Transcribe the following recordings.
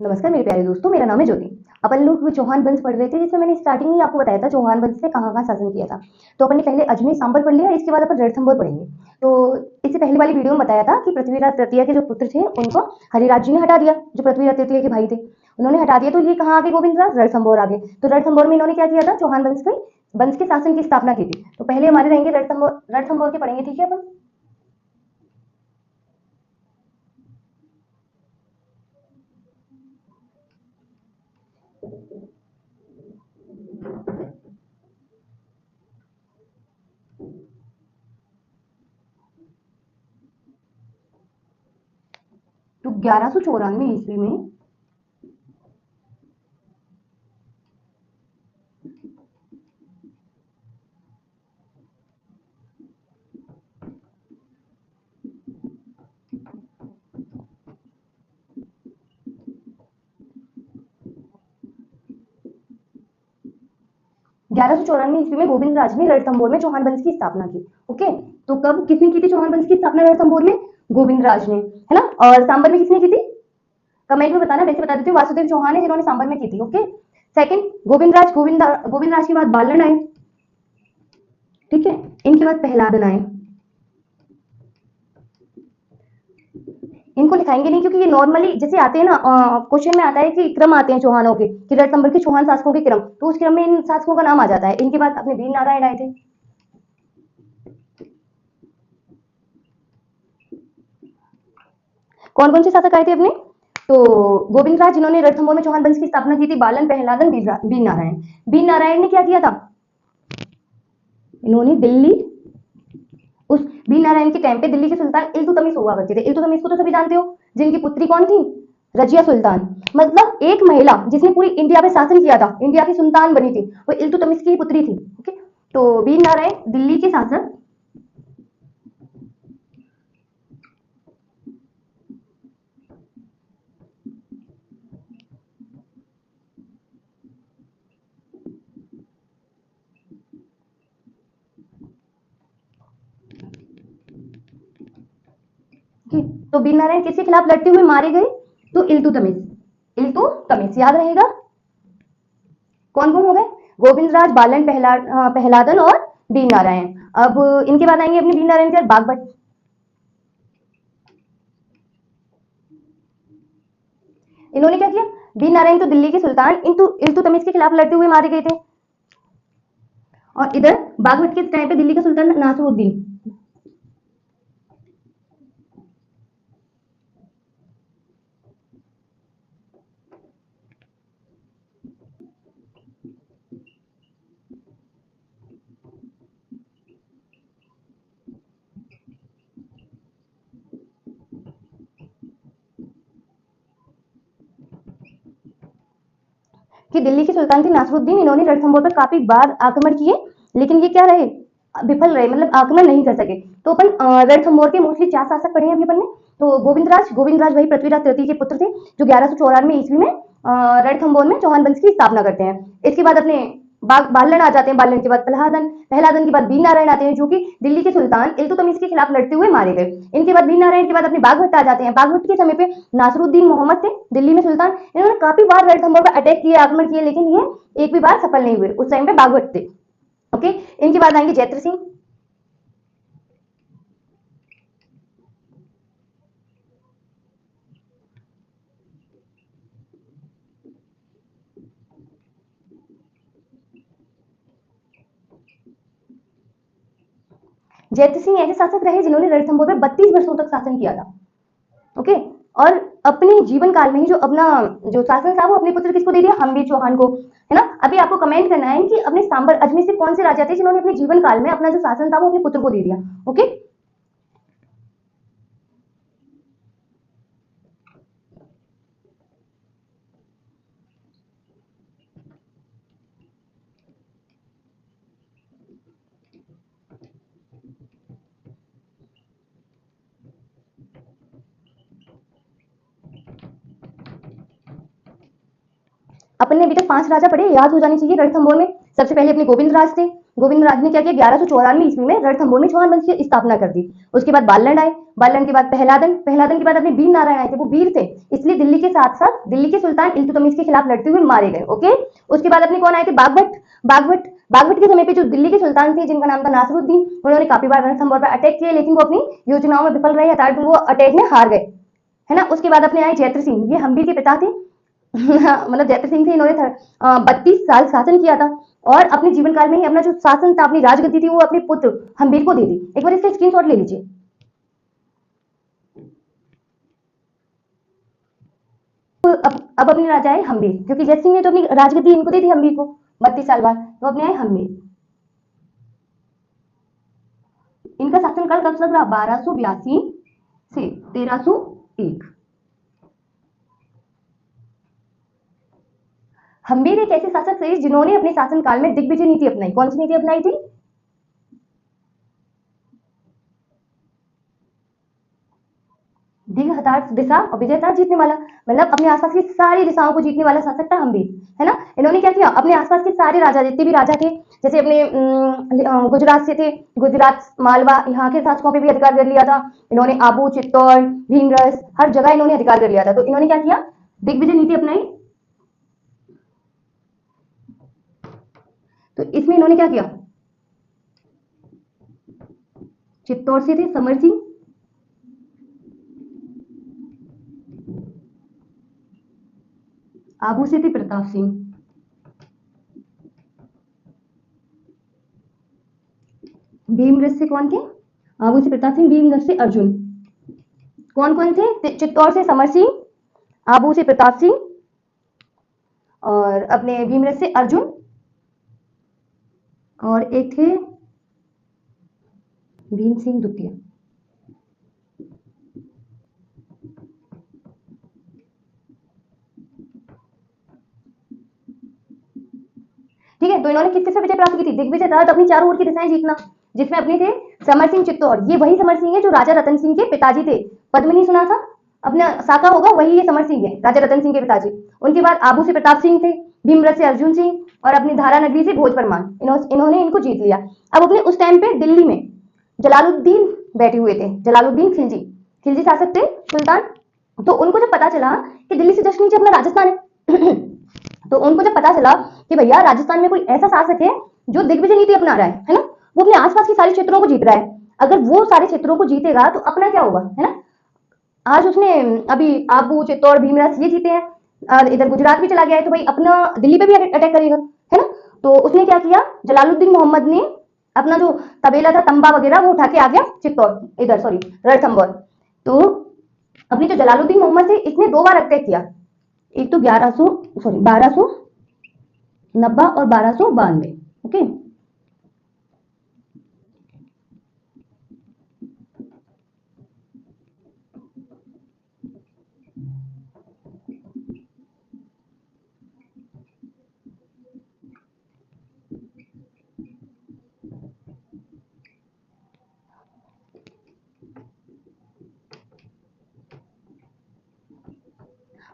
नमस्कार मेरे प्यारे दोस्तों, मेरा नाम है ज्योति। अपन लोग चौहान वंश पढ़ रहे थे, जिसमें मैंने स्टार्टिंग में आपको बताया था चौहान वंश ने कहाँ-कहाँ शासन किया था। तो अपन ने पहले अजमेर सांबर पढ़ लिया, इसके बाद अपन रणथंभौर पढ़ेंगे। तो इससे पहले वाली वीडियो में बताया था कि पृथ्वीराज तृतीय के जो पुत्र थे उनको हरिराज जी ने हटा दिया, जो पृथ्वीराज तृतीय के भाई थे उन्होंने हटा दिया। तो ये कहाँ आ गए गोविंदराज? रणथंभौर आ गए। तो रणथंभौर में इन्होंने क्या किया था? चौहान वंश के शासन की स्थापना की थी। तो पहले हमारे रहेंगे रणथंभौर के पढ़ेंगे, ठीक है अपन। तो 1194 ईस्वी में 1194 ईस्वी में गोविंद राज ने रणथंभौर में चौहान वंश की स्थापना की। ओके, तो कब किसने की थी चौहान वंश की स्थापना रणथंभौर में? गोविंद राज ने, है ना। और सांबर में किसने की थी? कमेंट में बताना, वैसे बता देती हूँ, वासुदेव चौहान है जिन्होंने सांबर में की थी। ओके, सेकंड गोविंद राज के बाद बालन आए, ठीक है। इनके बाद पहलादन आए। इनको लिखाएंगे नहीं क्योंकि ये नॉर्मली जैसे आते हैं ना, क्वेश्चन में आता है कि क्रम आते हैं चौहानों के, कि रणथंभौर के चौहान शासकों के क्रम, तो उस क्रम में इन शासकों का नाम आ जाता है। इनके बाद अपने वीर नारायण आए थे। कौन कौन से शासक आए थे अपने? तो गोविंद राज जिन्होंने रणथंभौर में चौहान वंश की स्थापना की थी, बालन, पहलादन, वीर नारायण। वीर नारायण ने क्या किया था? इन्होंने दिल्ली, उस वीर नारायण के टाइम पे दिल्ली के सुल्तान इल्तुतमिश हुआ करते थे। इल्तुतमिश को तो सभी जानते हो, जिनकी पुत्री कौन थी? रजिया सुल्तान। मतलब एक महिला जिसने पूरी इंडिया पे शासन किया था, इंडिया की सुल्तान बनी थी, वो इल्तुतमिश की पुत्री थी। ओके, तो वीर नारायण दिल्ली के शासक, तो वीर नारायण किसके खिलाफ लड़ते हुए मारे गए? तो इल्तुतमिश, इल्तुतमिश याद रहेगा। कौन कौन हो गए? गोविंद राज, बालन, पहलादन और वीर नारायण। अब इनके बाद आएंगे अपने वीर नारायण के बाद बागभट्ट। इन्होंने क्या किया? वीर नारायण तो दिल्ली के सुल्तान इल्तुतमिश के खिलाफ लड़ते हुए मारे गए थे। और इधर बागभट्ट के टाइम पे दिल्ली का सुल्तान नासिरुद्दीन। कि दिल्ली के सुल्तान थे नासिरुद्दीन, इन्होंने रणथंभौर पर काफी बार आक्रमण किए, लेकिन ये क्या रहे? विफल रहे, मतलब आक्रमण नहीं कर सके। तो अपन रणथंभौर के मोस्टली 4 शासक पढ़े हैं अभी अपन ने। तो गोविंद राज वही पृथ्वीराज तृतीय के पुत्र थे, जो 1194 ईस्वी में रणथंभौर में चौहान वंश की स्थापना करते हैं। इसके बाद अपने बालन आ जाते हैं, बालन के बाद पहलादन, पहलादन के बाद वीर नारायण आते हैं, जो कि दिल्ली के सुल्तान इल्तुतमिश के खिलाफ लड़ते हुए मारे गए। इनके बाद वीर नारायण के बाद अपने बागभट्ट आ जाते हैं। बागभट्ट के समय पे नासिरुद्दीन मोहम्मद थे दिल्ली में सुल्तान, इन्होंने काफी बार रणथंभौर पर अटैक किए, आक्रमण किए, लेकिन ये एक भी बार सफल नहीं हुए। उस टाइम पे बागभट्ट थे। ओके, इनके बाद आएंगे जैत्र सिंह। जैत्र सिंह ऐसे शासक रहे जिन्होंने रणथंभौर पर 32 वर्षों तक शासन किया था। ओके, और अपने जीवन काल में ही जो अपना जो शासन था वो अपने पुत्र किसको दे दिया? हम्बीर चौहान को, है ना। अभी आपको कमेंट करना है कि अपने सांबर अजमेर से कौन से राजा थे जिन्होंने अपने जीवन काल में अपना जो शासन था वो अपने पुत्र को दे दिया। ओके, अपन ने अभी तक 5 राजा पढ़े, याद हो जाने चाहिए रणथंभौर में। सबसे पहले अपने गोविंद राज थे, गोविंदराज ने क्या किया, 1194 ईस्वी में रणथंभौर में चौहान वंश की स्थापना कर दी। उसके बाद बालन आए, बालन के बाद पहलादन, पहलादन के बाद अपने वीर नारायण आए थे, वो वीर थे इसलिए दिल्ली के साथ साथ दिल्ली के सुल्तान इल्तुतमिश के खिलाफ लड़ते हुए मारे गए। ओके, उसके बाद अपने कौन आए थे, बागभट्ट। बागभट्ट बागभट्ट के समय पे जो दिल्ली के सुल्तान थे जिनका नाम था नासिरुद्दीन, उन्होंने काफी बार रणथंभौर पर अटैक किए लेकिन वो अपनी योजनाओं में विफल रहे, अर्थात वो अटैक में हार गए, है ना। उसके बाद अपने आए जैत्र सिंह, ये हम्बी के पिता थे मतलब जैत्र सिंह थे, इन्होंने 32 साल शासन किया था और अपने जीवन काल में ही अपना जो शासन था, अपनी राजगद्दी थी, वो अपने पुत्र हम्बीर को दे दी। एक बार इसका स्क्रीनशॉट ले लीजिए। तो अब अपने राजा है हम्बीर, क्योंकि जैत सिंह ने तो अपनी राजगद्दी इनको दे दी हम्बीर को 32 साल बाद, तो अपने आए हम्बीर। इनका शासनकाल कब तक रहा, 1282 से 1301। हम्बीर एक ऐसे शासक थे जिन्होंने अपने शासनकाल में दिग्विजय नीति अपनाई। कौन सी नीति अपनाई थी, दिग्हतार्थ दिशा और विजयता जीतने वाला, मतलब अपने आसपास की सारी दिशाओं को जीतने वाला शासक था हम्बीर, है ना। इन्होंने क्या किया, अपने आसपास के सारे राजा, जितने भी राजा थे, जैसे अपने गुजरात से थे, गुजरात मालवा यहाँ के शासकों पे भी अधिकार कर लिया था इन्होंने। आबू, चित्तौड़, भीमरस, हर जगह इन्होंने अधिकार कर लिया था। तो इन्होंने क्या किया, दिग्विजय नीति अपनाई। तो इसमें इन्होंने क्या किया, चित्तौड़ से थे समर सिंह, आबू से थे प्रताप सिंह, भीमरस से कौन थे, आबू से प्रताप सिंह, भीमरस से अर्जुन। कौन कौन थे, चित्तौड़ से समर सिंह, आबू से प्रताप सिंह और अपने भीमरस से अर्जुन, और एक थे भीम सिंह द्वितीय। ठीक है, तो इन्होंने किस किस से विजय प्राप्त की थी, दिग्विजय था, अपनी चारों ओर की दिशाएं जीतना, जिसमें अपने थे समर सिंह चित्तौड़, ये वही समर सिंह है जो राजा रतन सिंह के पिताजी थे। पद्मिनी सुना था, अपना शाखा होगा, वही ये समर सिंह है, राजा रतन सिंह के पिताजी। उनके बाद आबू से प्रताप सिंह थे, भीमरस से अर्जुन सिंह और अपनी धारा नगरी से भोज परमान, इन्होंने इनको जीत लिया। अब अपने उस टाइम पे दिल्ली में जलालुद्दीन बैठे हुए थे, जलालुद्दीन खिलजी, खिलजी शासक थे सुल्तान। तो उनको जब पता चला कि दिल्ली से जस्ट नीचे अपना राजस्थान है तो उनको जब पता चला कि भैया राजस्थान में कोई ऐसा शासक है जो दिग्विजय नीति अपना रहा है ना, वो अपने आसपास के सारे क्षेत्रों को जीत रहा है, अगर वो सारे क्षेत्रों को जीतेगा तो अपना क्या होगा, है ना। आज उसने अभी आबू, चित्तौड़, भीमरस ये जीते हैं, और इधर गुजरात भी चला गया है, तो भाई अपना दिल्ली पे भी अटैक करेगा, है ना। तो उसने क्या किया, जलालुद्दीन मोहम्मद ने अपना जो तबेला था, तंबा वगैरह, वो उठा के आ गया चित्तौड़, इधर सॉरी रणथंभौर। तो अपनी जो जलालुद्दीन मोहम्मद थे, इसने 2 बार अटैक किया, एक तो 1290 और 1292। ओके,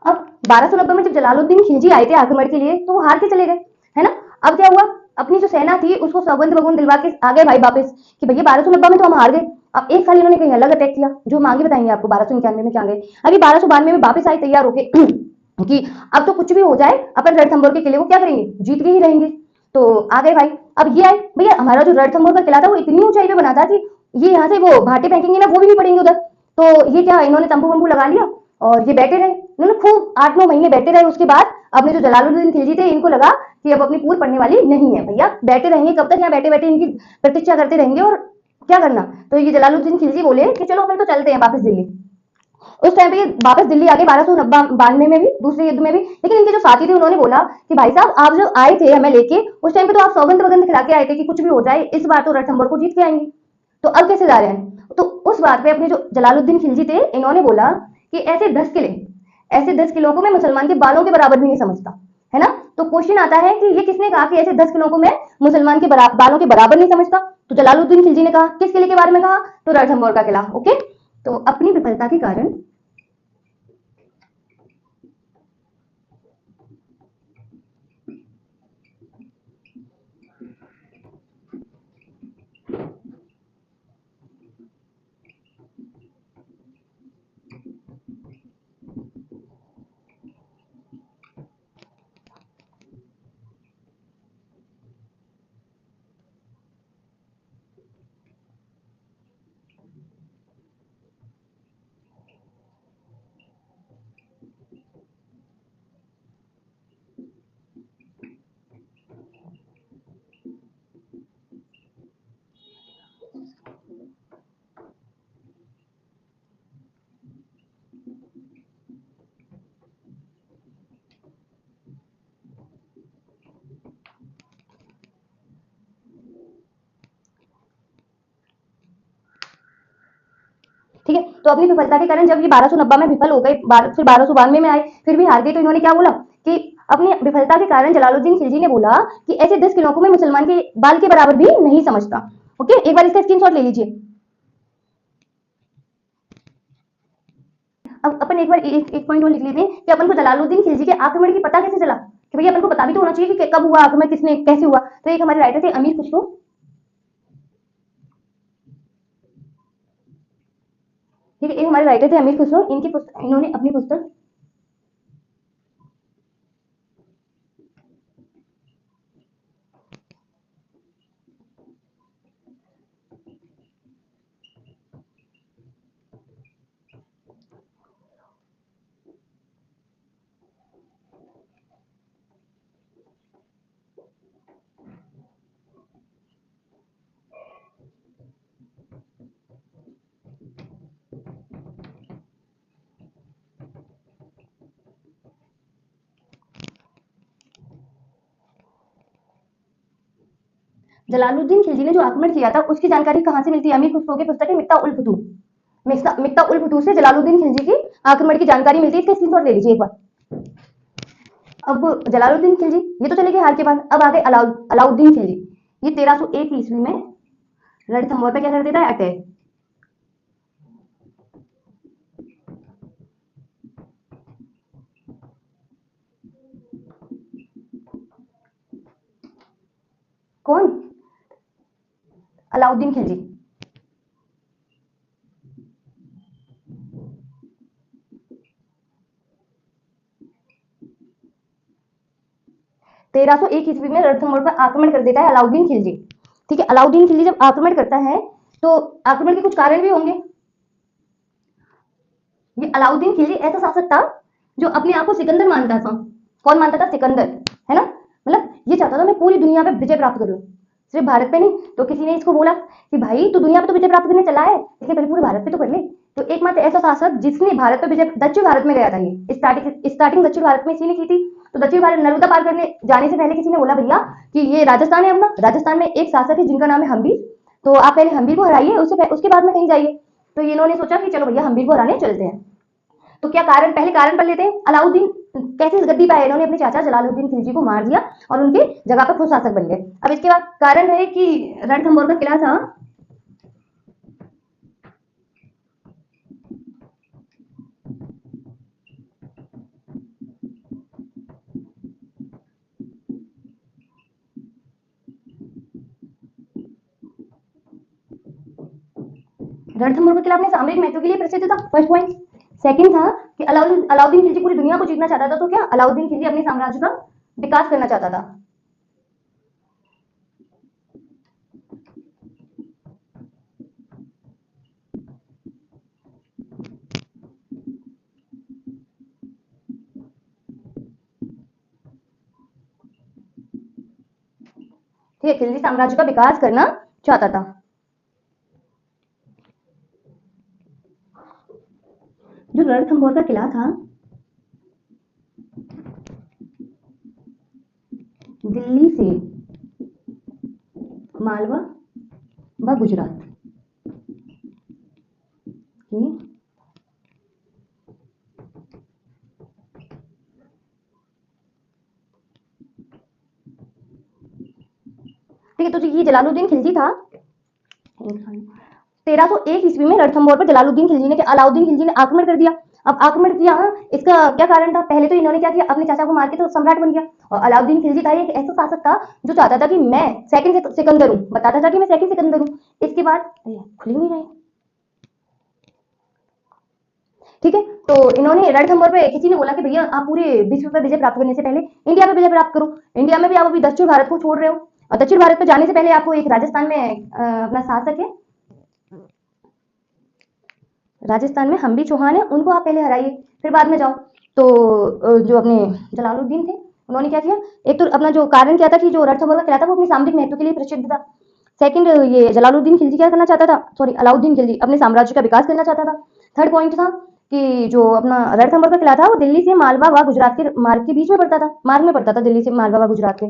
अब 1290 में जब जलालुद्दीन खिलजी आए थे आक्रमण के लिए, तो वो हार के चले गए, है ना। अब क्या हुआ, अपनी जो सेना थी उसको सौगंध वगुन दिलवा के आ गए भाई वापस, कि भैया 1290 में तो हम हार गए। अब एक साल इन्होंने कहीं अलग अटैक किया, जो हम आगे बताएंगे आपको 1291 में क्या गए। अभी 1292 में वापस आए तैयार होके कि अब तो कुछ भी हो जाए अपन रणथंभौर के किले को क्या करेंगे, जीत के ही रहेंगे। तो आ गए भाई। अब ये आए, भैया हमारा जो रणथंभौर का किला था वो इतनी ऊंचाई पे बना था कि ये यहाँ से वो भाटे फेंकेंगे ना, वो भी नहीं पड़ेंगे उधर। तो ये क्या, इन्होंने तंबू वंबू लगा लिया और ये बैठे रहे, इन्होंने खूब 8-9 महीने बैठे रहे। उसके बाद अपने जो जलालुद्दीन खिलजी थे, इनको लगा कि अब अपनी पूर पड़ने वाली नहीं है, भैया बैठे रहेंगे कब तक, यहाँ बैठे बैठे इनकी प्रतीक्षा करते रहेंगे और क्या करना। तो ये जलालुद्दीन खिलजी बोले कि चलो अपन तो चलते हैं वापस दिल्ली। उस टाइम पे वापस दिल्ली आ गए 1292 में भी, दूसरे युद्ध में भी। लेकिन इनके जो साथी थे उन्होंने बोला कि भाई साहब आप जो आए थे हमें लेके, उस टाइम पे तो आप सौगंध वगंध खिला के आए थे कि कुछ भी हो जाए इस बार तो रणथंभौर को जीत के आएंगे, तो अब कैसे जा रहे हैं। तो उस बात पे अपने जो जलालुद्दीन खिलजी थे, इन्होंने बोला कि ऐसे 10 किलों को मैं मुसलमान के बालों के बराबर भी नहीं समझता, है ना। तो क्वेश्चन आता है कि ये किसने कहा कि ऐसे 10 किलों को मैं मुसलमान के बालों के बराबर नहीं समझता, तो जलालुद्दीन खिलजी ने कहा। किस किले के बारे में कहा, तो रणथंभौर का किला। ओके, तो अपनी विफलता के कारण तो अपनी विफलता के कारण जब ये 1290 में विफल हो गए, फिर 1292 में आए, फिर भी हार गए, तो इन्होंने क्या बोला कि अपनी विफलता के कारण जलालुद्दीन खिलजी ने बोला कि ऐसे 10 किलों को मैं मुसलमान के बाल के बराबर भी नहीं समझता। ओके, एक बार इसका स्क्रीनशॉट ले लीजिए। अब अपन एक बार एक पॉइंट और लिख लेते हैं कि अपन को जलालुद्दीन खिलजी के आक्रमण की पता कैसे चला, कि भैया अपन को पता भी तो होना चाहिए कि कब हुआ आक्रमण, किसने, कैसे हुआ। तो एक हमारे राइटर थे अमीर खुसरो, ठीक है, एक हमारे राइटर थे अमीर खुसरो, इन्होंने अपनी पुस्तक जलालुद्दीन खिलजी ने जो आक्रमण किया था उसकी जानकारी कहाँ से मिलती है? अमीर खुसरो की पुस्तक है मिफ्ता उल फुतूह। मिफ्ता उल फुतूह से जलालुद्दीन खिलजी की आक्रमण की जानकारी मिलती है। इसका स्क्रीनशॉट ले लीजिए एक बार। अब जलालुद्दीन खिलजी ये तो चले गए हार के बाद, अब आ गए अलाउद्दीन खिलजी। ये 1301 ईस्वी में रणथंभौर पे क्या कर देता है? अटैक। कौन? अलाउद्दीन खिलजी। तेरह सौ एक ईस्वी में रणथंभौर पर आक्रमण कर देता है अलाउद्दीन खिलजी। ठीक है, अलाउद्दीन खिलजी जब आक्रमण करता है तो आक्रमण के कुछ कारण भी होंगे। ये अलाउद्दीन खिलजी ऐसा शासक था जो अपने आप को सिकंदर मानता था। कौन मानता था? सिकंदर, है ना। मतलब ये चाहता था मैं पूरी दुनिया पे विजय प्राप्त करूं, सिर्फ भारत पे नहीं। तो किसी ने इसको बोला कि भाई तू दुनिया पे तो विजय प्राप्त करने चला है, इसलिए पहले पूरे भारत पे तो कर ले। तो एकमात्र ऐसा शासक जिसने भारत पे विजय, दक्षिण भारत में गया था, ये स्टार्टिंग दक्षिण भारत में इसी ने की थी। तो दक्षिण भारत नर्मदा पार करने जाने से पहले किसी ने बोला भैया कि ये राजस्थान है अपना, राजस्थान में एक शासक है जिनका नाम है हम्बीर, तो आप पहले हम्बीर को हराइए, उसके बाद में कहीं जाइए। तो इन्होंने सोचा कि चलो भैया हम्बीर को हराने चलते हैं। तो क्या कारण, पहले कारण पढ़ लेते हैं। अलाउद्दीन कैसे गद्दी पाए? इन्होंने अपने चाचा जलालुद्दीन खिलजी को मार दिया और उनके जगह पर खुद शासक बन गए। अब इसके बाद कारण है कि रणथंभौर का किला था, रणथंभौर का किला अपने सामरिक महत्व के लिए प्रसिद्ध था, फर्स्ट पॉइंट। सेकंड था कि अलाउद्दीन खिलजी पूरी दुनिया को जीतना चाहता था। तो क्या अलाउद्दीन खिलजी अपने साम्राज्य का विकास करना चाहता था। ठीक है, खिलजी साम्राज्य का विकास करना चाहता था। जो रणथंभौर का किला था दिल्ली से मालवा व गुजरात की ठीक है, तो ये जलालुद्दीन खिलजी था। 1301 ईस्वी में रणथंभौर पर अलाउद्दीन खिलजी ने आक्रमण कर दिया। अब आक्रमण किया, इसका क्या कारण था? पहले तो इन्होंने क्या किया, अपने चाचा को मार के तो सम्राट बन गया। और अलाउद्दीन खिलजी था एक ऐसा शासक था जो चाहता था कि मैं सेकंड सिकंदर हूं, बताता था कि मैं सेकंड सिकंदर हूं। इसके बाद खुल नहीं रहे, ठीक है। तो इन्होंने रणथंभौर पे, किसी ने बोला कि भैया आप पूरे विश्व पर विजय प्राप्त करने से पहले इंडिया पे विजय प्राप्त करो। इंडिया में भी आप अभी दक्षिण भारत को छोड़ रहे हो, और दक्षिण भारत पे जाने से पहले आपको एक राजस्थान में अपना शासक है, राजस्थान में हम्बी चौहान है, उनको आप पहले हराइए, फिर बाद में जाओ। तो जो अपने जलालुद्दीन थे उन्होंने क्या किया, एक तो अपना जो कारण क्या था कि जो रणथंभौर का किला था वो अपने सामरिक महत्व के लिए प्रसिद्ध था। सेकंड, ये जलालुद्दीन खिलजी क्या करना चाहता था, सॉरी अलाउद्दीन खिलजी अपने साम्राज्य का विकास करना चाहता था। थर्ड पॉइंट था कि जो अपना रणथंभौर का किला था वो दिल्ली से मालवा व गुजरात के मार्ग के बीच में पड़ता था, मार्ग में पड़ता था दिल्ली से मालवा व गुजरात के,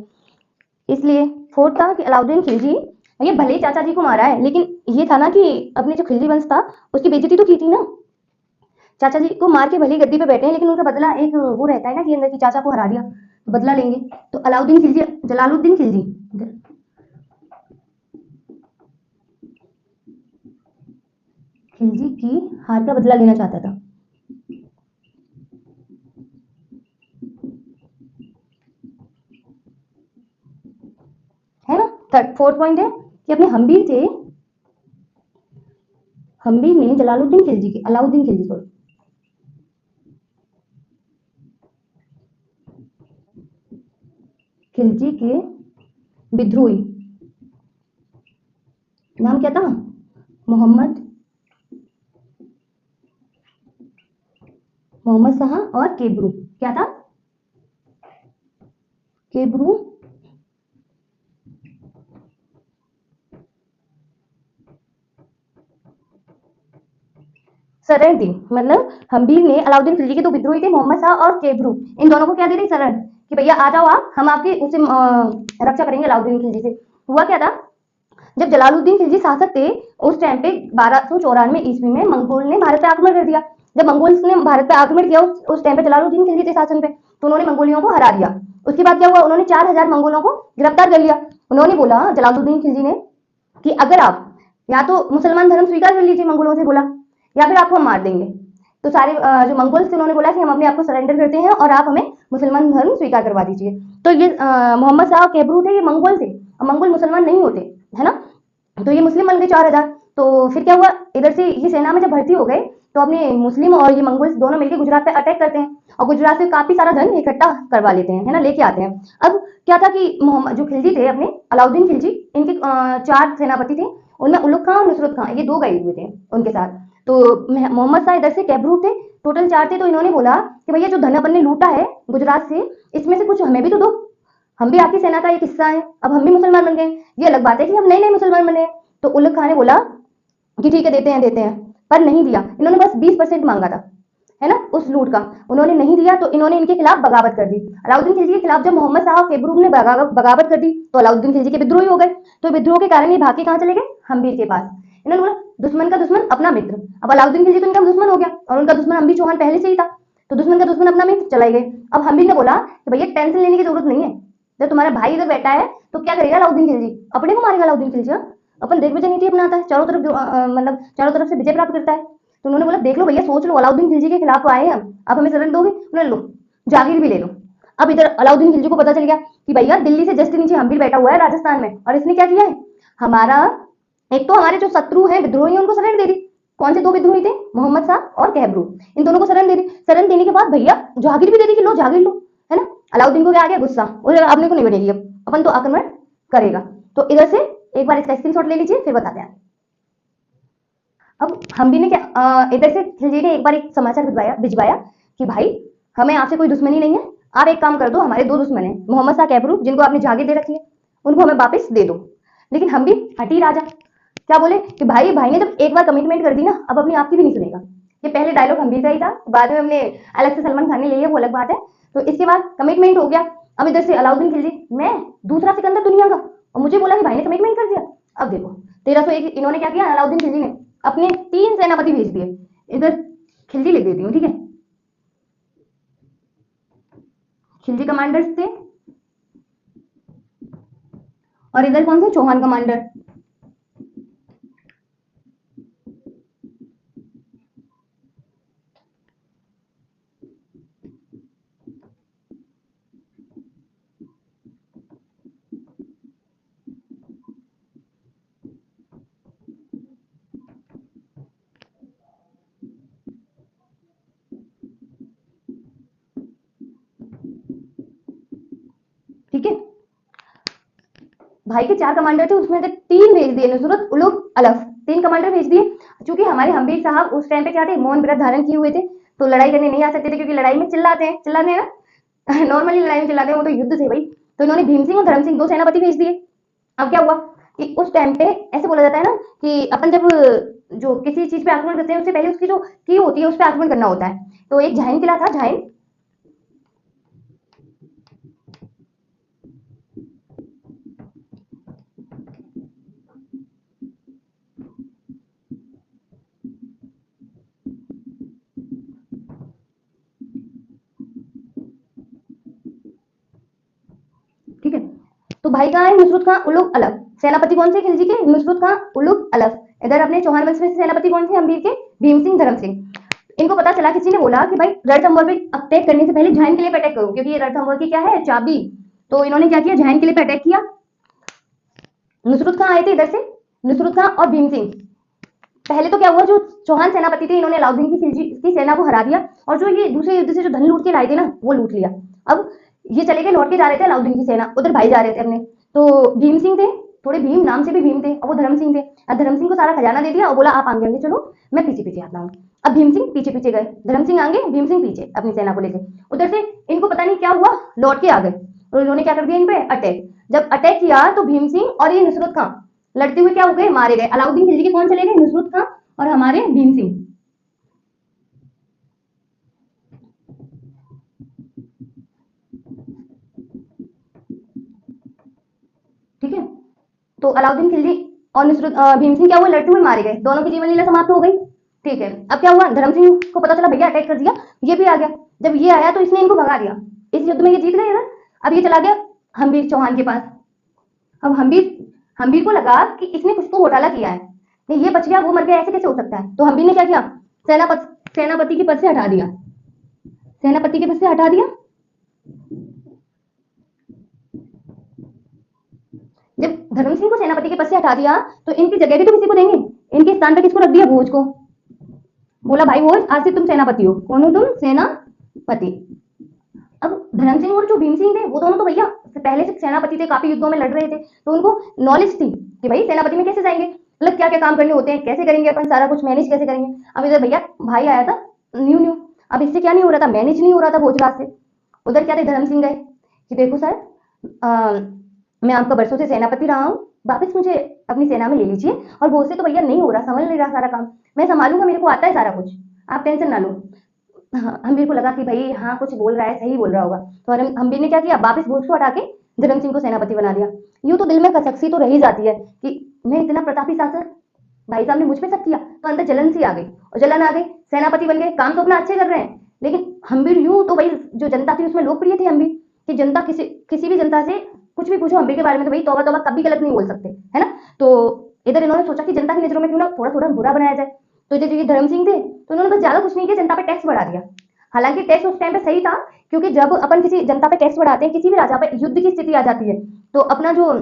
इसलिए। फोर्थ था कि अलाउद्दीन खिलजी, ये भले ही चाचा जी को मारा है, लेकिन ये था ना कि अपने जो खिलजी वंश था उसकी बेइज्जती तो की थी ना, चाचा जी को मार के भले ही गद्दी पे बैठे हैं, लेकिन उनका बदला एक वो रहता है ना कि अंदर की चाचा को हरा दिया तो बदला लेंगे। तो अलाउद्दीन खिलजी, जलालुद्दीन खिलजी, खिलजी की हार का बदला लेना चाहता था। है ना। थर्ड फोर्थ पॉइंट है कि अपने हम्बीर थे, हम्बीर ने जलालुद्दीन खिलजी के, अलाउद्दीन खिलजी को, खिलजी के विद्रोही, नाम क्या था, मोहम्मद, मोहम्मद शाह और केबरू, क्या था, केबरू, शरण दी। मतलब हम्बीर ने अलाउद्दीन खिलजी के दो विद्रोही थे, मोहम्मद शाह और केबरू, इन दोनों को क्या दे दी, शरण, कि भैया आ जाओ आप, हम आपकी उससे रक्षा करेंगे अलाउद्दीन खिलजी से। हुआ क्या था, जब जलालुद्दीन खिलजी शासक थे उस टाइम पे 1294 ईस्वी में मंगोल ने भारत पे आक्रमण कर दिया। जब मंगोल्स ने भारत पे आक्रमण किया उस टाइम पे जलालुद्दीन खिलजी थे शासन पे, तो उन्होंने मंगोलियों को हरा दिया। उसके बाद क्या हुआ, उन्होंने 4000 मंगोलों को गिरफ्तार कर लिया। उन्होंने बोला जलालुद्दीन खिलजी ने कि अगर आप या तो मुसलमान धर्म स्वीकार कर लीजिए, मंगोलों से बोला, या फिर आपको हम मार देंगे। तो सारे जो मंगोल्स थे उन्होंने बोला कि हम अपने आप को सरेंडर करते हैं और आप हमें मुसलमान धर्म स्वीकार करवा दीजिए। तो ये मोहम्मद शाह केबरू थे, ये मंगोल थे, मंगोल मुसलमान नहीं होते, है ना। तो ये मुस्लिम बन गए 4000। तो फिर क्या हुआ, इधर से ये सेना में जब भर्ती हो गए तो अपने मुस्लिम और ये मंगोल्स दोनों मिलकर गुजरात पे अटैक करते हैं और गुजरात से काफी सारा धन इकट्ठा करवा लेते हैं, है ना, लेके आते हैं। अब क्या था कि मोहम्मद जो खिलजी थे अपने, अलाउद्दीन खिलजी, इनके 4 सेनापति थे, उनमें उलुग खां और नुसरत खां, ये 2 गए हुए थे उनके साथ। तो मोहम्मद शाह इधर से कैबरू थे, टोटल 4 थे। तो इन्होंने बोला कि भैया जो धन अपन ने लूटा है गुजरात से, इसमें से कुछ हमें भी तो दो, हम भी आपकी सेना का एक हिस्सा है, अब हम भी मुसलमान बन गए। ये अलग बात है कि हम नए नए मुसलमान बने। तो उलग खां ने बोला कि ठीक है देते हैं, पर नहीं दिया। इन्होंने बस 20% मांगा था, है ना, उस लूट का। उन्होंने नहीं दिया तो इन्होंने इनके खिलाफ बगावत कर दी। अलाउद्दीन खिलजी के खिलाफ जब मोहम्मद शाह केबरू ने बगावत कर दी तो अलाउद्दीन खिलजी के विद्रोही हो गए। तो विद्रोह के कारण ये भाग के कहाँ चले गए, हम्बीर के पास। इन्होंने बोला दुश्मन का दुश्मन अपना मित्र। अब अलाउद्दीन खिलजी तो इनका दुश्मन हो गया और उनका दुश्मन हम्बीर चौहान पहले से ही था, तो दुश्मन का दुश्मन अपना मित्र चले गए। अब हम्बीर ने बोला कि भैया टेंशन लेने की जरूरत नहीं है, जब तुम्हारा भाई इधर बैठा है तो क्या करेगा अलाउद्दीन खिलजी, अपने को मारेगा अलाउद्दीन खिलजी। अपन दिग्विजय नीति अपनाता है, चारों तरफ मतलब चारों तरफ से विजय प्राप्त करता है। तो उन्होंने बोला देख लो भैया, सोच लो, अलाउद्दीन खिलजी के खिलाफ तो आए हैं हम, आप हमें शरण दोगे, उन्होंने लो जागीर भी ले लो। अब इधर अलाउद्दीन खिलजी को पता चल गया कि भैया दिल्ली से जस्ट नीचे हम्बीर बैठा हुआ है राजस्थान में, और इसने क्या किया है, हमारा एक तो हमारे जो शत्रु हैं विद्रोही उनको शरण दे दी। कौन से 2 विद्रोही थे, मोहम्मद शाह और कैबरू, इन दोनों को शरण दे दी। शरण देने के बाद भैया जागीर भी दे दी कि लो जागीर लो, है ना। अलाउद्दीन को क्या आ गया गुस्सा, बोले अपने को नहीं बनेगी, अब अपन तो आक्रमण करेगा। तो इधर से एक बार इसका स्क्रीनशॉट ले लीजिए, फिर बताते हैं। अब हम भी ने क्या इधर से खिलजी ने एक बार एक समाचार भिजवाया कि भाई हमें आपसे कोई दुश्मनी नहीं है, आप एक काम कर दो, हमारे 2 दुश्मन है, मोहम्मद शाह कैबरू जिनको आपने जागीर दे रखी है, उनको हमें वापस दे दो। लेकिन हम भी हटी राजा, क्या बोले कि भाई भाई ने जब एक बार कमिटमेंट कर दी ना, अब अपनी आपकी भी नहीं सुनेगा। ये पहले डायलॉग हम भी का ही था, बाद में हमने अलग से सलमान खान ने लिया, वो अलग बात है। तो इसके बाद कमिटमेंट हो गया। अब इधर से अलाउद्दीन खिलजी, मैं दूसरा सिकंदर दुनिया का, और मुझे बोला कि भाई ने कमिटमेंट कर दिया। अब देखो 1301 इन्होंने क्या किया, अलाउद्दीन खिलजी ने अपने 3 सेनापति भेज दिए। इधर खिलजी लिख देती हूँ, ठीक है, खिलजी कमांडर्स थे, और इधर कौन थे, चौहान कमांडर। ठीक है, भाई के 4 कमांडर थे, उसमें से 3 भेज दिए, नुसरत उलुग अलफ, 3 कमांडर भेज दिए। चूंकि हमारे हम्बीर साहब उस टाइम पे क्या थे, मौन व्रत धारण किए हुए थे, तो लड़ाई करने नहीं आ सकते थे, क्योंकि लड़ाई में चिल्लाते हैं ना नॉर्मली लड़ाई में चिल्लाते हैं, वो तो युद्ध थे भाई। तो इन्होंने भीम सिंह और धर्म सिंह 2 सेनापति भेज दिए। अब क्या हुआ कि उस टाइम पे ऐसे बोला जाता है ना कि अपन जब जो किसी चीज पे आक्रमण करते हैं उससे पहले उसकी जो की होती है उस पर आक्रमण करना होता है। तो एक झाइन किला था, झाइन, तो भाई कहाँ है, नुसरत खां उलुग अलग। सेनापति कौन से खिलजी के, नुसरत खां उलुग अलग। इधर अपने चौहान वंश में से सेनापति कौन थे, हम्बीर के भीम सिंह धर्म सिंह। इनको पता चला, किसी ने बोला कि भाई रणथंभौर पे अटैक करने से पहले झाइन किले पे अटैक करो, क्योंकि ये रणथंभौर की क्या है, चाबी। तो इन्होंने क्या किया, झाइन किले पे अटैक किया। नुसरत खां आए थे इधर से, नुसरत खां और भीम सिंह। पहले तो क्या हुआ, जो चौहान सेनापति थे इन्होंने अलाउद्दीन की खिलजी की सेना को हरा दिया, और जो ये दूसरे युद्ध से जो धन लूट के लाए थे ना, वो लूट लिया। अब ये चले गए, लौट के जा रहे थे अलाउद्दीन की सेना, उधर भाई जा रहे थे अपने। तो भीम सिंह थे, थोड़े भीम नाम से भी भीम थे, और वो धर्म सिंह थे। अब धर्म सिंह को सारा खजाना दे दिया और बोला आप आगे आगे चलो, मैं पीछे पीछे आता हूँ। अब भीम सिंह पीछे पीछे गए, धर्म सिंह आगे, भीम सिंह पीछे अपनी सेना को लेके। उधर से इनको पता नहीं क्या हुआ, लौट के आ गए, और इन्होंने क्या कर दिया इन पे अटैक। जब अटैक किया तो भीम सिंह और ये नुसरत खां लड़ते हुए क्या हो गए, मारे गए। अलाउद्दीन खिलजी के कौन चले गए, नुसरत खां और हमारे भीम सिंह। ठीक है, तो अलाउद्दीन खिलजी और नुसरत भीम सिंह क्या हुए, लड़ते हुए मारे गए, दोनों की जीवन लीला समाप्त हो गई। ठीक है, अब क्या हुआ, धर्म सिंह को पता चला भैया अटैक कर दिया, ये भी आ गया। जब ये आया तो इसने इनको भगा दिया, इस युद्ध में ये जीत गए ना। अब ये चला गया हम्बीर चौहान के पास। अब हम्बीर हम्बीर को लगा कि इसने कुछ तो घोटाला किया है, नहीं ये बच गया वो मर गया, ऐसे कैसे हो सकता है। तो हम्बीर ने क्या किया, सेनापति के पद से हटा दिया, सेनापति के पद से हटा दिया। जब धर्म सिंह को सेनापति के पद से हटा दिया तो इनकी जगह भी तो किसी को देंगे, इनके स्थान पर किसको रख दिया, भोज को। बोला भाई भोज आज से तुम सेनापति हो। कौन हो तुम, सेनापति। अब धर्म सिंह और जो भीम सिंह थे वो दोनों तो भैया पहले से सेनापति थे, काफी युद्धों में लड़ रहे थे, तो उनको नॉलेज थी कि भाई सेनापति में कैसे जाएंगे, मतलब क्या क्या काम करने होते हैं, कैसे करेंगे अपन, सारा कुछ मैनेज कैसे करेंगे। अब इधर भैया भाई आया था न्यू न्यू, अब इससे क्या नहीं हो रहा था, मैनेज नहीं हो रहा था भोजराज से। उधर क्या थे, धर्म सिंह गए कि देखो सर, मैं आपका बरसों से सेनापति रहा हूँ, वापस मुझे अपनी सेना में ले लीजिए। और भोज से तो भैया नहीं हो रहा, संभल नहीं रहा सारा काम, मैं संभालूंगा, मेरे को आता है सारा कुछ, आप टेंशन ना लो। हाँ, हम्बीर को लगा कि भाई हाँ कुछ बोल रहा है, सही बोल रहा होगा। तो हम्बीर ने क्या किया, वापस भोज को हटा के धर्म सिंह को सेनापति बना दिया। यूं तो दिल में कसक सी तो रही जाती है कि मैं इतना प्रतापी शासक, भाई साहब ने मुझ पे शक किया, तो अंदर जलन सी आ गई, और जलन आ गई, सेनापति बन गए, काम तो अपना अच्छे कर रहे हैं। लेकिन हम्बीर यूं तो भाई जो जनता थी उसमें लोकप्रिय थे हम्बीर, कि जनता किसी किसी भी जनता से कुछ भी पूछो हम्बीर के बारे में तो भाई तौबा तौबा कभी गलत नहीं बोल सकते, है ना। तो इधर इन्होंने सोचा कि जनता की नजरों में क्यों ना थोड़ा थोड़ा बुरा बनाया जाए। तो जो ये धर्म सिंह थे तो उन्होंने बस ज्यादा कुछ नहीं किया, जनता पे टैक्स बढ़ा दिया। हालांकि टैक्स उस टाइम पे सही था, क्योंकि जब अपन किसी जनता पे टैक्स बढ़ाते हैं, किसी भी राजा पे युद्ध की स्थिति आ जाती है, तो अपना जो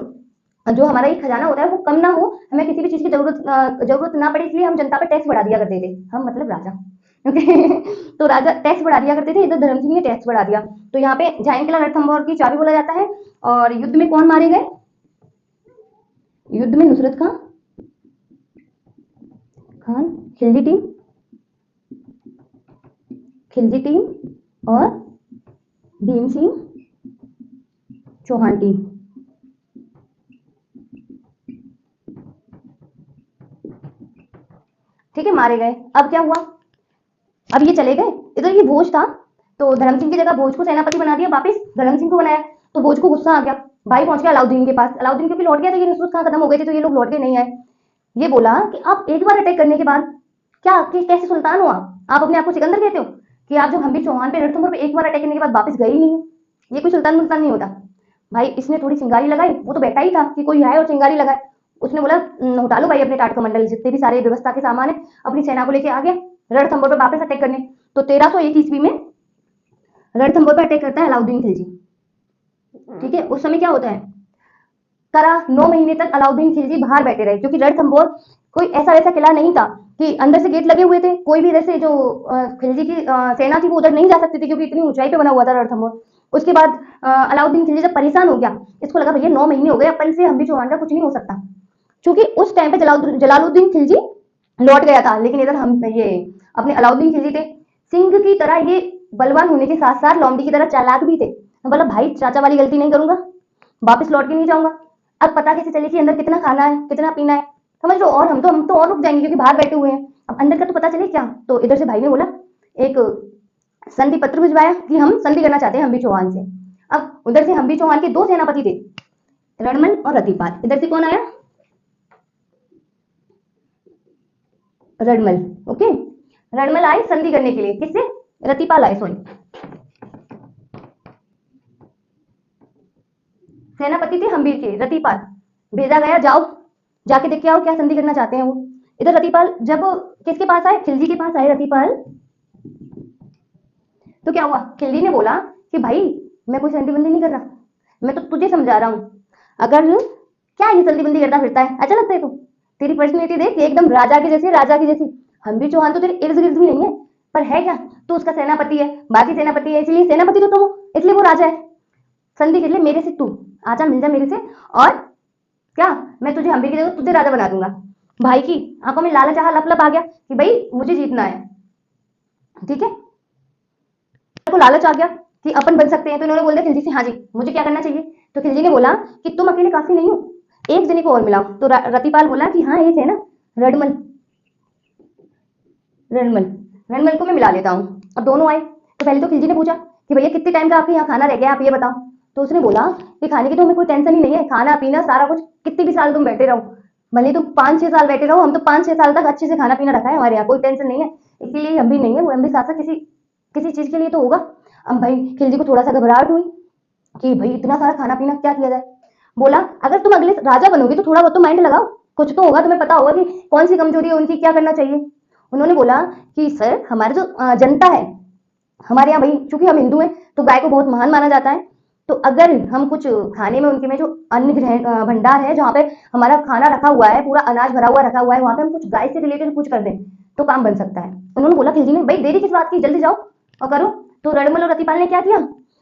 जो हमारा ये खजाना होता है वो कम ना हो, हमें किसी भी चीज की जरूरत ना पड़े, इसलिए हम जनता पे टैक्स बढ़ा दिया करते थे, हम मतलब राजा। ओके तो राजा टैक्स बढ़ा दिया करते थे, इधर धर्म सिंह ने टैक्स बढ़ा दिया। तो यहाँ पे झाइन किला रणथंभौर की चाबी बोला जाता है। और युद्ध में कौन मारे गए, युद्ध में नुसरत खान खिलजी टीम और भीम सिंह चौहान टीम। ठीक है, मारे गए। अब क्या हुआ, अब ये चले गए, इधर ये भोज था, तो धर्म सिंह की जगह भोज को सेनापति बना दिया, वापस धर्म सिंह को बनाया। तो भोज को गुस्सा आ गया, भाई पहुंच गया अलाउद्दीन के पास, अलाउद्दीन क्योंकि लौट गया था, ये नुसरत खां खत्म हो गए थे, तो ये लोग लौट के नहीं आए। ये बोला कि आप एक बार अटैक करने के बाद क्या कैसे सुल्तान हो, आप अपने आप को सिकंदर कहते हो कि आप जब हम्बीर चौहान पे रणथंभौर पे एक बार अटैक करने के बाद वापस गए ही नहीं, ये कोई सुल्तान मुल्तान नहीं होता। भाई इसने थोड़ी चिंगारी लगाई, वो तो बैठा ही था कि कोई आए और चिंगारी लगाए। उसने बोला उठा लो भाई अपने टाट कमंडल, जितने भी सारे व्यवस्था के सामान है, अपनी सेना को लेके आ गया रणथंभौर पे वापस अटैक करने। तो 1301 ईस्वी में रणथंभौर पे अटैक करता है अलाउद्दीन खिलजी। ठीक है, उस समय क्या होता है, करा 9 महीने तक अलाउद्दीन खिलजी बाहर बैठे रहे, क्योंकि रणथंभौर कोई ऐसा वैसा किला नहीं था कि अंदर से गेट लगे हुए थे, कोई भी जैसे जो खिलजी की सेना थी वो उधर नहीं जा सकती थी, क्योंकि इतनी ऊंचाई पे बना हुआ था रणथंभौर। उसके बाद अलाउद्दीन खिलजी जब परेशान हो गया, इसको लगा भैया 9 महीने हो गए, अपन से हम्बीर चौहान का कुछ नहीं हो सकता, क्योंकि उस टाइम पे जलालुद्दीन खिलजी लौट गया था, लेकिन इधर हम ये अपने अलाउद्दीन खिलजी थे सिंह की तरह, ये बलवान होने के साथ साथ लौंडी की तरह चालाक भी थे। बोला भाई चाचा वाली गलती नहीं करूंगा, वापस लौट के नहीं जाऊंगा। अब पता कैसे चले कि अंदर कितना खाना है कितना पीना है, समझ लो, और हम तो और रुक जाएंगे क्योंकि बाहर बैठे हुए हैं, अब अंदर का तो पता चले क्या। तो इधर से भाई ने बोला एक संधि पत्र भिजवाया कि हम संधि करना चाहते हैं हम्बीर चौहान से। अब उधर से हम्बीर चौहान के 2 सेनापति थे, रणमल और रतिपाल। इधर से कौन आया, रणमल। ओके, रणमल आए संधि करने के लिए, किससे, रतिपाल आए, सॉरी। सेनापति थे हम्बीर के रतिपाल, भेजा गया जाओ जाके देख के आओ क्या संधि करना चाहते हैं वो। इधर रतिपाल जब किसके पास आए, खिलजी के पास आए रतिपाल, तो क्या हुआ, खिलजी ने बोला कि भाई मैं कोई संधि बंदी नहीं कर रहा, मैं तो तुझे समझा रहा हूँ, अगर क्या ये संधि बंदी करता फिरता है, अच्छा लगता है तो तेरी पर्सनैलिटी देख एकदम राजा की जैसी, राजा की जैसी। हम्बीर चौहान तो तेरे इर्द गिर्द भी नहीं है, पर है क्या, तू उसका सेनापति है, बाकी सेनापति है, इसलिए सेनापति तो तुम हो, इसलिए वो राजा है। संधि कर ले मेरे से, तू आजा मिल जा मेरे से, और क्या मैं तुझे हम्बीर की जगह तुझे राजा बना दूंगा। भाई की आंखों में लालच लप लप आ गया कि भाई मुझे जीतना है, ठीक है, को लालच आ गया कि अपन बन सकते हैं, तो इन्होंने बोल दिया खिलजी से, हाँ जी मुझे क्या करना चाहिए। तो खिलजी ने बोला कि तुम अकेले काफी नहीं हो, एक जने को और मिलाओ। तो रतिपाल बोला कि हाँ एक है ना रडमल, रणमल, रणमल को मैं मिला लेता हूँ। अब दोनों आए तो पहले तो खिलजी ने पूछा कि भैया कितने टाइम का आपके यहाँ खाना रह गया, आप ये बताओ। तो उसने बोला कि खाने की तो हमें कोई टेंशन ही नहीं है, खाना पीना सारा कुछ, कितने भी साल तुम बैठे रहो, भले तुम 5-6 साल बैठे रहो, हम तो 5-6 साल तक अच्छे से खाना पीना रखा है हमारे यहाँ, कोई टेंशन नहीं है। इसीलिए हम भी नहीं है, वो हम भी साथ साथ किसी किसी चीज के लिए तो होगा। अब भाई खिलजी को थोड़ा सा घबराहट हुई कि भाई इतना सारा खाना पीना क्या किया जाए। बोला अगर तुम अगले राजा बनोगे तो थोड़ा बहुत तो माइंड लगाओ, कुछ तो होगा, तुम्हें पता होगा कि कौन सी कमजोरी है उनकी, क्या करना चाहिए। उन्होंने बोला कि सर हमारे जो जनता है हमारे यहाँ, भाई चूंकि हम हिंदू हैं तो गाय को बहुत महान माना जाता है, तो अगर हम कुछ खाने में उनके में जो अन्न भंडार है जहाँ पे हमारा खाना रखा हुआ है, पूरा अनाज भरा हुआ रखा हुआ है, वहां पे हम कुछ गाय से रिलेटेड कुछ कर दें तो काम बन सकता है। उन्होंने बोला खिलजी ने, भाई देरी किस बात की, जल्दी जाओ और करो। तो रणमल और रतिपाल ने क्या किया,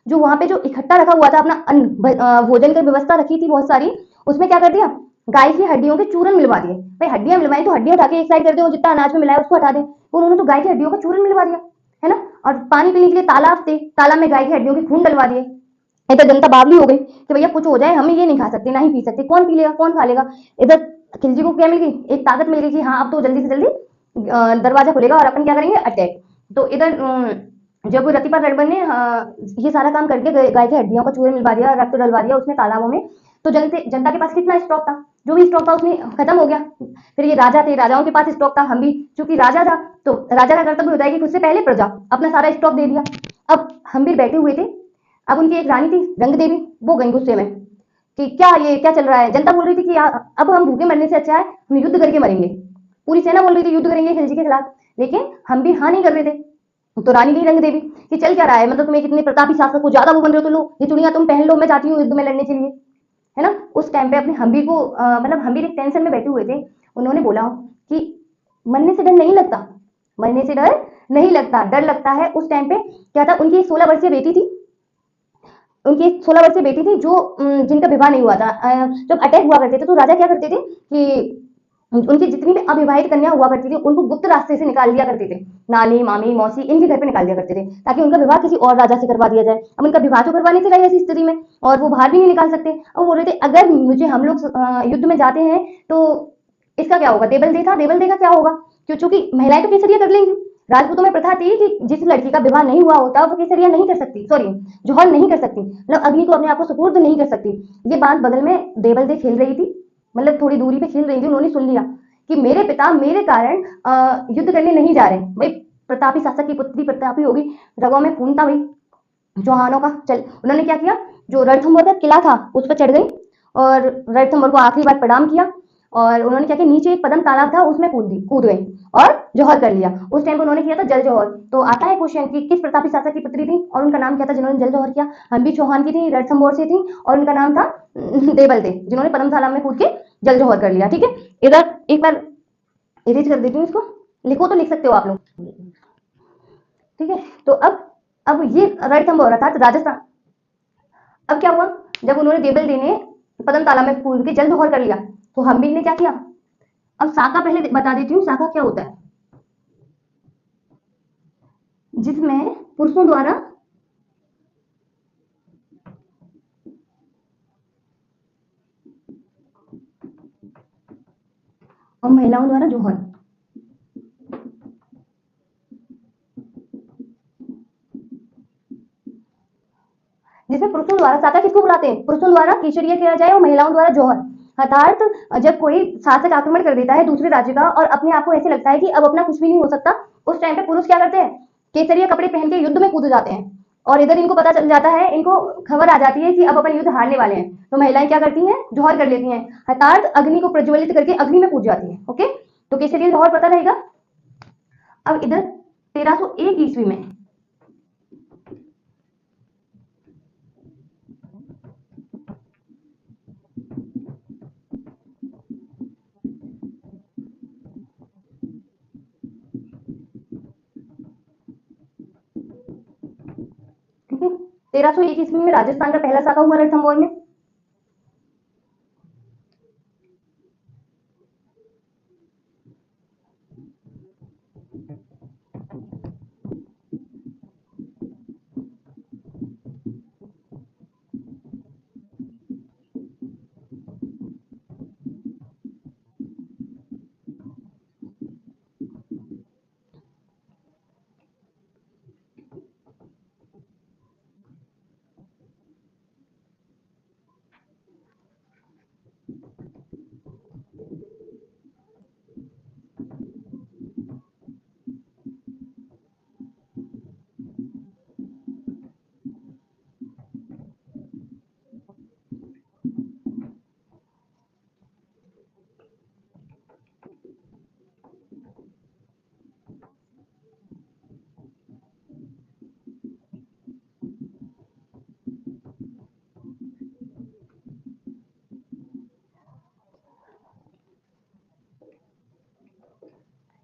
जो वहां पे जो इकट्ठा रखा हुआ था अपना अन्न भोजन की व्यवस्था रखी थी बहुत सारी, उसमें क्या कर दिया, गाय की हड्डियों के चूरन मिलवा दिए। भाई हड्डियां मिलवाई तो हड्डियां उठा के एक साइड कर दो, जितना अनाज में मिलाया उसको हटा दे, तो उन्होंने तो गाय की हड्डियों का चूरन मिलवा दिया, है ना। और पानी पीने के लिए तालाब थे, तालाब में गाय की हड्डियों के खून डलवा दिए। इधर जनता बावली हो गई कि भैया कुछ हो जाए हम ये नहीं खा सकते, ना ही पी सकते, कौन पी लेगा कौन खा लेगा। इधर खिलजी को क्या मिल गई, एक ताकत मिल गई कि हाँ अब तो जल्दी से जल्दी दरवाजा खुलेगा और अपन क्या करेंगे, अटैक। तो इधर जब रतिपा रणबन ने ये सारा काम करके गाय की हड्डियों का चूरन मिलवा दिया, रक्त डलवा दिया उसमें तालाबों में, तो जनता के पास कितना स्टॉक था, जो भी स्टॉक था उसमें खत्म हो गया। फिर ये राजा थे, राजाओं के पास स्टॉक था, हम भी चूंकि राजा था तो राजा का कर्तव्य होता है कि खुद से पहले प्रजा, अपना सारा स्टॉक दे दिया। अब हम भी बैठे हुए थे, अब उनकी एक रानी थी रंग देवी, वो गई गुस्से में कि क्या ये क्या चल रहा है। जनता बोल रही थी कि अब हम भूखे मरने से अच्छा है हम युद्ध करके मरेंगे, पूरी सेना बोल रही थी युद्ध करेंगे खिलजी के खिलाफ, लेकिन हम भी हाँ नहीं कर रहे थे। तो रानी गई रंग देवी कि चल क्या रहा है, मतलब तुम्हें कितने प्रतापी शासक को ज्यादा वो बन रहे हो, तो लो ये चुड़िया तुम पहन लो, मैं जाती हूँ युद्ध में लड़ने के लिए, है ना। उस टाइम पे अपने हम्बीर को मतलब हम्बीर एक टेंशन में बैठे हुए थे, उन्होंने बोला कि मरने से डर नहीं लगता, मरने से डर नहीं लगता, डर लगता है। उस टाइम पे क्या था, उनकी 16 वर्षीय बेटी थी, उनकी 16 वर्षीय बेटी थी जो जिनका विवाह नहीं हुआ था। जब अटैक हुआ करते थे तो राजा क्या करते थे कि उनकी जितनी भी अविवाहित कन्या हुआ करती थी उनको गुप्त रास्ते से निकाल दिया करते थे, नानी मामी मौसी इनके घर पे निकाल दिया करते थे ताकि उनका विवाह किसी और राजा से करवा दिया जाए। अब उनका विवाह तो करवा नहीं थे रहे ऐसी स्थिति में, और वो बाहर भी नहीं निकाल सकते। अब बोल रहे थे अगर मुझे हम लोग युद्ध में जाते हैं तो इसका क्या होगा, देवल दे था, देवल देगा क्या होगा, क्योंकि महिलाएं तो केसरिया कर लेंगी। राजपूतों में प्रथा थी कि जिस लड़की का विवाह नहीं हुआ होता वो केसरिया नहीं कर सकती, सॉरी जौहर नहीं कर सकती, मतलब अग्नि को अपने आप को सुपुर्द नहीं कर सकती। ये बात बगल में देवल दे खेल रही थी, मतलब थोड़ी दूरी पे खेल रही थी, उन्होंने सुन लिया कि मेरे पिता मेरे कारण युद्ध करने नहीं जा रहे। भाई प्रतापी शासक की पुत्री प्रतापी होगी, रगों में खून था भाई चौहानों का। चल उन्होंने क्या किया, जो रणथंभौर का किला था उस पर चढ़ गई और रणथंभौर को आखिरी बार प्रणाम किया, और उन्होंने क्या किया, नीचे एक पदम तालाब था उसमें कूद गई और जौहर कर लिया। उस टाइम पे उन्होंने किया था जल जौहर। तो आता है क्वेश्चन कि किस प्रतापी शासक की पुत्री थी और उनका नाम क्या था जिन्होंने जल जौहर किया। हम्बी चौहान की थी, रणथंभौर से थी, और उनका नाम था देवल दे, जिन्होंने पदम तालाब में कूद के जल जौहर कर लिया। ठीक है, इधर एक बार इरेज कर देती हूँ इसको, लिखो तो लिख सकते हो आप लोग, ठीक है। तो अब ये रणथंभौर था राजस्थान। अब क्या हुआ, जब उन्होंने देवल दे ने पदम तालाब में कूद के जल जौहर कर लिया तो हम्बी ने क्या किया। अब साका पहले बता देती हूँ, साका क्या होता है, जिसमें पुरुषों द्वारा और महिलाओं द्वारा जौहर। जिसमें पुरुषों द्वारा, साका किसको बुलाते हैं, पुरुषों द्वारा केचरिया किया जाए और महिलाओं द्वारा जौहर। अर्थात जब कोई शासक आक्रमण कर देता है दूसरे राज्य का और अपने आप को ऐसे लगता है कि अब अपना कुछ भी नहीं हो सकता, उस टाइम पे पुरुष क्या करते हैं, केसरिया कपड़े पहन के युद्ध में कूद जाते हैं और इधर इनको पता चल जाता है, इनको खबर आ जाती है कि अब अपन युद्ध हारने वाले हैं, तो महिलाएं क्या करती हैं, जौहर कर लेती हैं, अर्थात अग्नि को प्रज्वलित करके अग्नि में कूद जाती है। ओके, तो केसरिया जौहर पता रहेगा। अब इधर 1301 ईस्वी में ठीक है, 1301 ईस्वी में राजस्थान का पहला साका हुआ रणथंभौर में।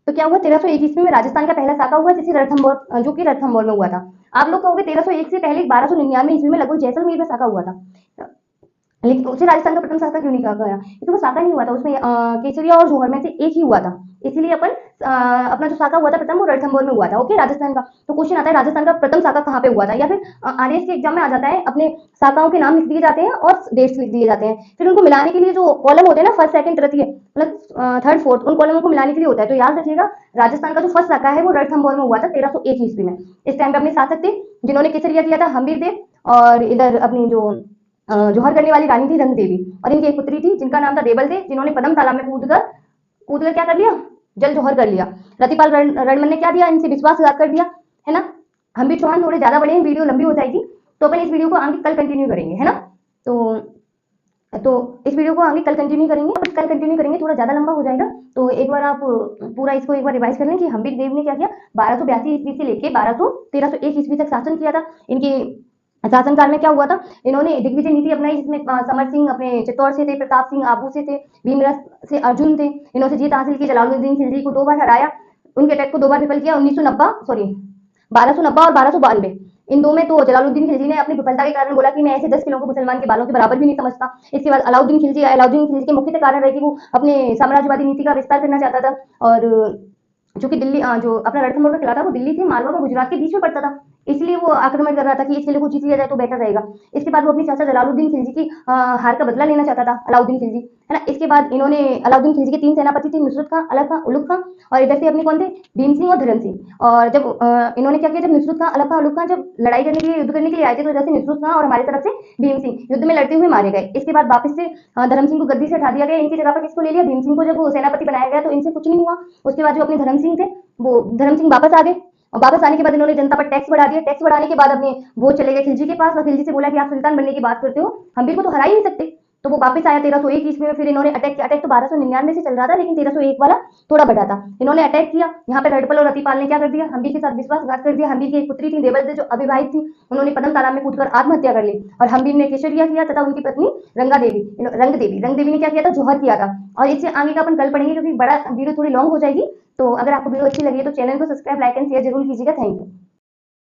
तो क्या हुआ, 1301 ईस्वी में राजस्थान का पहला साका हुआ, जिसे रणथंभौर, जो कि रणथंभौर में हुआ था। आप लोग कहोगे 1301 से पहले 1299 ईस्वी में लगभग जैसलमेर में साका हुआ था, लेकिन उसे राजस्थान का प्रथम साका क्यों नहीं कहा गया, क्योंकि वो साका नहीं हुआ था, उसमें केसरिया और जौहर में से एक ही हुआ था, इसीलिए अपन अपना जो साका हुआ था प्रथम, वो रणथंभौर में हुआ था। ओके, राजस्थान का। तो क्वेश्चन आता है राजस्थान का प्रथम साका कहाँ पे हुआ था, या फिर आरएएस के एग्जाम में आ जाता है, अपने साकाओं के नाम लिख दिए जाते हैं और डेट्स लिख दिए जाते हैं, फिर उनको मिलाने के लिए जो कॉलम होते हैं ना, फर्स्ट सेकंड तृतीय मतलब थर्ड फोर्थ, उन कॉलमों को मिलाने के लिए होता है। तो याद रखिएगा, राजस्थान का जो फर्स्ट साका है वो रणथंभौर में हुआ था 1301 ईस्वी में। इस टाइम पे अपने शासक थे जिन्होंने केसरिया किया था, हम्बीर देव, और इधर अपनी जो जौहर करने वाली रानी थी रंग देवी, और इनकी एक पुत्री थी जिनका नाम था देवल देव, जिन्होंने पद्म तालाब में कूद कर क्या कर लिया, जल जौहर कर लिया। रतिपाल रणमल ने क्या दिया, इनसे विश्वासघात कर दिया, है ना। हम भी चौहान थोड़े ज्यादा बड़े हैं, वीडियो लंबी हो जाएगी, तो अपन इस वीडियो को आगे कल कंटिन्यू करेंगे, है ना। तो इस वीडियो को आगे कल कंटिन्यू करेंगे, थोड़ा ज्यादा लंबा हो जाएगा, तो एक बार आप पूरा इसको एक बार रिवाइज कर लें कि हम्बीर देव ने क्या किया, 1282 ईस्वी से लेके 1301 ईस्वी तक शासन किया था। इनके शासनकाल में क्या हुआ था, इन्होंने दिग्विजय नीति अपनाई, जिसमें समर सिंह अपने चित्तौड़ से थे, प्रताप सिंह आबू से थे, भीमरस से अर्जुन थे, इन्होंने जीत हासिल की, जलालुद्दीन खिलजी को 2 बार हराया, उनके अटैक को 2 बार विफल किया, 1290 और 1292। इन 2 में तो जलालुद्दीन खिलजी ने अपनी विफलता के कारण बोला कि मैं ऐसे 10 किलों को मुसलमान के बालों के बराबर भी नहीं समझता। इसके बाद अलाउद्दीन खिलजी आए। अलाउद्दीन खिलजी के मुख्य कारण रहे कि वो अपने साम्राज्यवादी नीति का विस्तार करना चाहता था, और चूंकि दिल्ली जो अपना रणथंभौर का किला था वो दिल्ली से मालवा और गुजरात के बीच में पड़ता था, इसलिए वो आक्रमण कर रहा था कि इस किले को जीत लिया जाए तो बेटर रहेगा। इसके बाद वो अपने चाचा जलालुद्दीन खिलजी की हार का बदला लेना चाहता था, अलाउद्दीन खिलजी, है ना। इसके बाद इन्होंने, अलाउद्दीन खिलजी के 3 सेनापति थे, नुसरत खां, अलग खां, उलुग खां, और इधर से अपने कौन थे, भीम सिंह और धर्म सिंह। और जब इन्होंने क्या किया, जब नुसरत खां, अलग खां, उलुग खां जब लड़ाई करने के लिए, युद्ध करने के लिए आए थे, तो इधर से नुसरत खां और हमारी तरफ से भीम सिंह युद्ध में लड़ते हुए मारे गए। इसके बाद वापस से धर्म सिंह को गद्दी से हटा दिया गया, इनकी जगह पर किसको ले लिया, भीम सिंह को जब वो सेनापति बनाया गया, तो इनसे कुछ नहीं हुआ। उसके बाद जो अपने धर्म सिंह थे, वो धर्म सिंह वापस आ गए, और वापस आने के बाद इन्होंने जनता पर टैक्स बढ़ा दिया। टैक्स बढ़ाने के बाद अपने वो चले गए खिलजी के पास, और खिलजी से बोला कि आप सुल्तान बनने की बात करते हो, हम्बीर को तो हरा ही नहीं सकते। तो वो वापस आया 1301 ईस्वी में, फिर इन्होंने अटैक किया। अटैक तो 1299 से चल रहा था, लेकिन 1301 वाला थोड़ा बढ़ा था। इन्होंने अटैक किया, यहाँ पे रडपल और रतिपाल ने क्या कर दिया, हम्बीर के साथ विश्वासघात कर दिया। हम्बीर की एक पुत्री थी देवल देव, जो अविवाहित थी, उन्होंने पद्म तालाब में कूदकर आत्महत्या कर ली, और हम्बीर ने केशरिया किया, तथा उनकी पत्नी रंग देवी ने क्या किया था, जौहर किया था। और इससे आगे का अपन कल पढ़ेंगे, क्योंकि बड़ा वीडियो थोड़ी लॉन्ग हो जाएगी। तो अगर आपको वीडियो अच्छी लगी है तो चैनल को सब्सक्राइब, लाइक एंड शेयर जरूर कीजिएगा। Thank you.